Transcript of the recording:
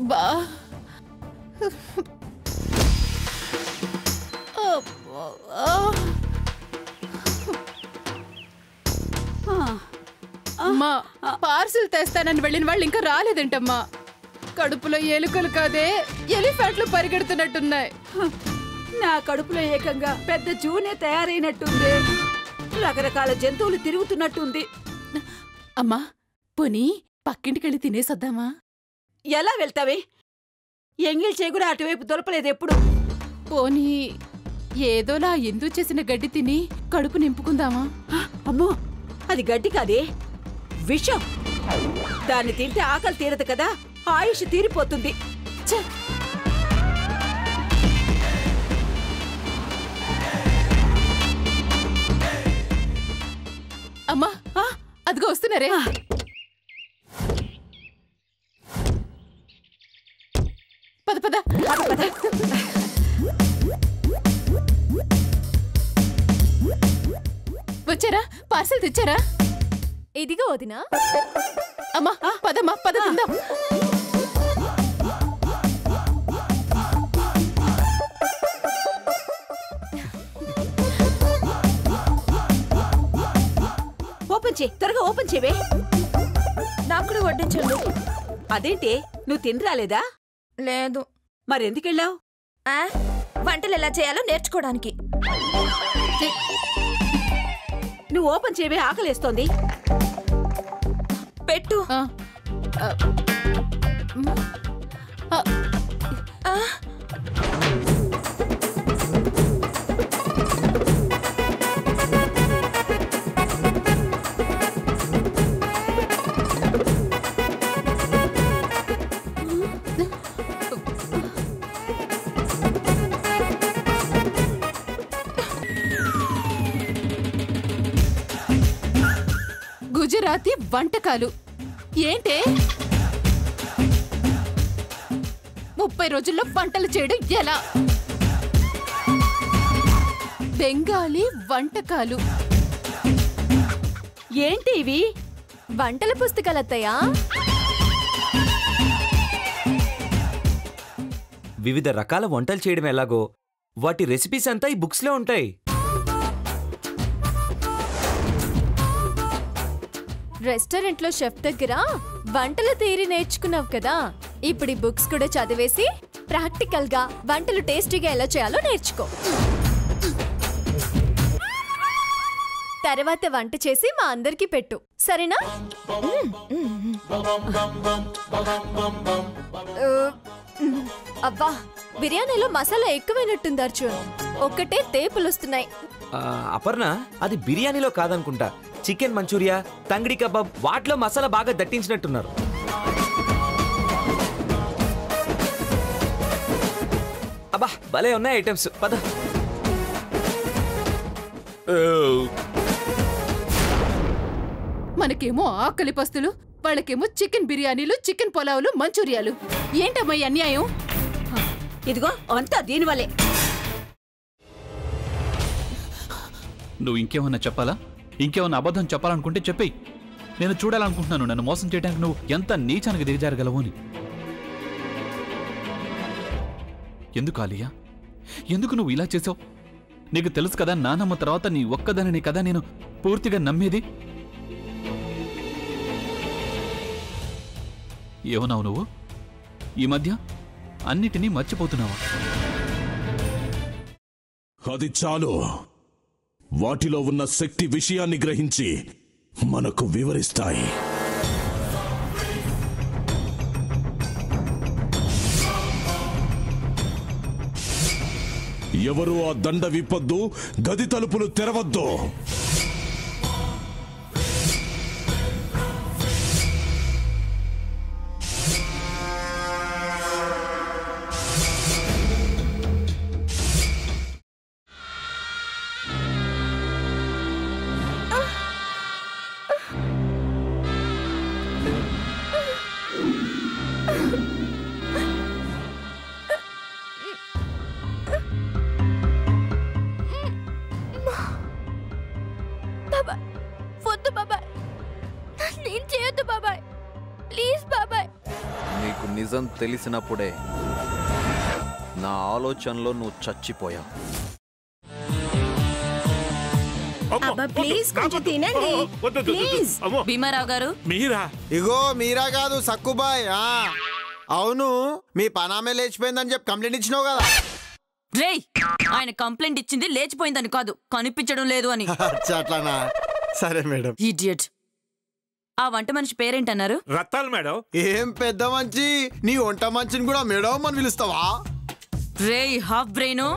బా అమ్మా పార్సిల్ తెస్తానని వెళ్ళిన వాళ్ళు ఇంకా రాలేదంటమ్మా. కడుపులో ఎలుకలు కాదే ఎలిఫెంట్లు పరిగెడుతున్నట్టున్నాయి. నా కడుపులో ఏకంగా పెద్ద జూనే తయారైనట్టుంది. రకరకాల జంతువులు తిరుగుతున్నట్టుంది. అమ్మా పోనీ పక్కింటికెళ్ళి తినేసొద్దామా? ఎలా వెళ్తావే? ఎంగిల్ చేగురా అటువైపు దొరపలేదు ఎప్పుడు. పోనీ ఏదోలా ఎందుకు చేసిన గడ్డి తిని కడుపు నింపుకుందామా? అమ్మో, అది గడ్డి కాదే, విషం. దాన్ని తింటే ఆకలి తీరదు కదా, ఆయుష్ తీరిపోతుంది. అమ్మా అదిగో వస్తున్నారే. పద పద పద. వచ్చారా? పార్సల్ తెచ్చారా? ఇదిగో వదినా. అమ్మా పదమ్మా పద తిందాం. ఓపెన్ చే, త్వరగా ఓపెన్ చేయవే. నాకు కూడా వడ్డించండి. అదేంటి, నువ్వు తిని రాలేదా? లేదు. మరెందుకెళ్ళావు? వంటలు ఎలా చేయాలో నేర్చుకోవడానికి. నువ్వు ఓపెన్ చేయవే, ఆకలేస్తోంది. పెట్టు. గుజరాతీ వంటకాలు ఏంటే? 30 రోజుల్లో వంటలు చేయడం ఎలా? బెంగాలీ వంటకాలు ఏంటి ఇవి? వంటల పుస్తకాలు అత్తయ్యా. వివిధ రకాల వంటలు చేయడం ఎలాగో వాటి రెసిపీస్ అంతా ఈ బుక్స్లో ఉంటాయి. రెస్టారెంట్లో షెఫ్ దగ్గర వంటల థియరీ నేర్చుకున్నావు కదా, ఇప్పుడు ఈ బుక్స్ కూడా చదివేసి ప్రాక్టికల్ గా వంటలు టేస్టీగా ఎలా చేయాలో నేర్చుకో. తర్వాత వంట చేసి మా అందరికి పెట్టు, సరేనా? అబ్బా, బిర్యానీలో మసాలా ఎక్కువైనట్టుంది అర్జున్. ఒక్కటే తేపులొస్తున్నాయి. అపర్ణ, అది బిర్యానీలో కాదనుకుంటా. చికెన్ మంచూరియా, తంగిడి కబాబ్ వాటిలో మసాలా బాగా దట్టించినట్టున్నారు. అబ్బా భలే ఉన్నాయి ఐటమ్స్. పద. మనకేమో ఆకలి పస్తులు, వాళ్ళకేమో చికెన్ బిర్యానీలు, చికెన్ పులావులు, మంచూరియాలు. ఏంటమ్మా ఈ అన్యాయం? ఇదిగో అంతా దీనివల్లే. నువ్వు ఇంకేమన్నా చెప్పాలా? ఇంకేమన్నా అబద్ధం చెప్పాలనుకుంటే చెప్పేయి. నేను చూడాలనుకుంటున్నాను నన్ను మోసం చేయడానికి నువ్వు ఎంత నీచానికి దిగజారగలవు అని. ఎందుకు ఆలియా, ఎందుకు నువ్వు ఇలా చేసావు? నీకు తెలుసు కదా, నానమ్మ తర్వాత నీ ఒక్కదానిని కదా నేను పూర్తిగా నమ్మేది. ఏమన్నావు నువ్వు? ఈ మధ్య అన్నిటినీ మర్చిపోతున్నావా? అది చాలు. వాటిలో ఉన్న శక్తి విషయాన్ని గ్రహించి మనకు వివరిస్తాయి. ఎవరు ఆ దండ విప్పొద్దు, గది తలుపులు తెరవద్దు. నిజం తెలిసినప్పుడే నా ఆలోచనలో నువ్వు చచ్చిపోయావు. ప్లీజ్ కొంచెం తినండి ప్లీజ్. భీమారావు గారు మీరా? ఇగో మీరా కాదు సక్కుబాయ్. అవును, మీ పనామే లేచిపోయిందని చెప్పి కంప్లైంట్ ఇచ్చినావు కదా. రేయ్, ఆయన కంప్లైంట్ ఇచ్చింది లేచిపోయిందని కాదు, కనిపించడం లేదు అని. అట్లానా? సరే మేడం. ఇడియట్. ఆ వంట మనిషి పేరేంటన్నారు? రత్తాలు మేడం. ఏం పెద్ద మంచి, నీ వంట మంచిని కూడా మేడం అని పిలుస్తావా? రేయ్ హాఫ్ బ్రెయిన్,